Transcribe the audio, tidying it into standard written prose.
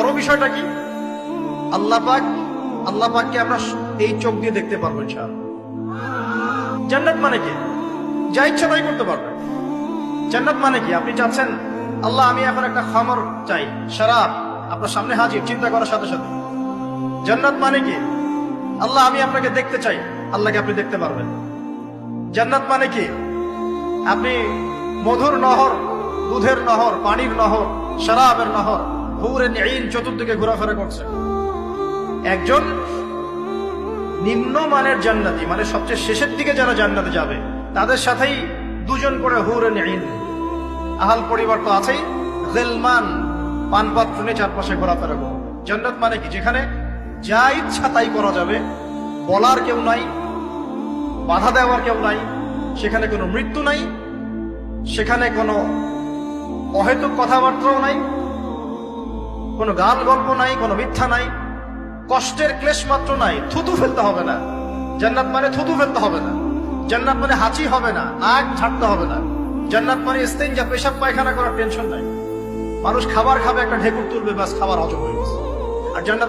বড় বিষয়টা কি? আল্লাহ পাককে আমরা এই চোখ দিয়ে দেখতে পারবো ইনশাআল্লাহ। জান্নাত মানে কি? যা ইচ্ছা তাই করতে পারবেন। জান্নাত মানে কি? আপনি চাচ্ছেন আল্লাহ আমি এখন একটা খামর চাই, শরাব আপনার সামনে হাজির, চিন্তা করার সাথে সাথে। জান্নাত মানে কি? আল্লাহ আমি আপনাকে দেখতে চাই, আল্লাহকে আপনি দেখতে পারবেন। জান্নাত মানে কি? আপনি মধুর নহর, দুধের নহর, পানির নহর, শরাবের নহর, হুরেন ঈন চতুর্দিকে ঘোরাফেরা করছে। একজন নিম্নমানের জান্নাতি, মানে সবচেয়ে শেষের দিকে যারা জান্নাতে যাবে, তাদের সাথেই দুজন করে হুরেন ঈন, আহাল পরিবার তো আছেই, গিলমান পানপাত্র নিয়ে চারপাশে ঘোরাফেরা করবে। জান্নাত মানে কি? যেখানে যা ইচ্ছা তাই করা যাবে, বলার কেউ নাই, বাধা দেওয়ার কেউ নাই, সেখানে কোনো মৃত্যু নাই, সেখানে কোনো অহেতুক কথাবার্তাও নাই, কোনো গান গল্প নাই, কোনো মিথ্যা নাই, কষ্টের ক্লেশ মাত্র নাই, থুতু ফেলতে হবে না। জান্নাত মানে থুতু ফেলতে হবে না। জান্নাত মানে হাঁচি হবে না, নাক ঝাড়তে হবে না। জান্নাত মানে ইস্তেঞ্জা, পেশাব পায়খানা করার টেনশন নাই। মানুষ খাবার খাবে, একটা ঢেকুর তুলবে, ব্যাস খাবার হজম হয়ে গেছে। আর জান্নাত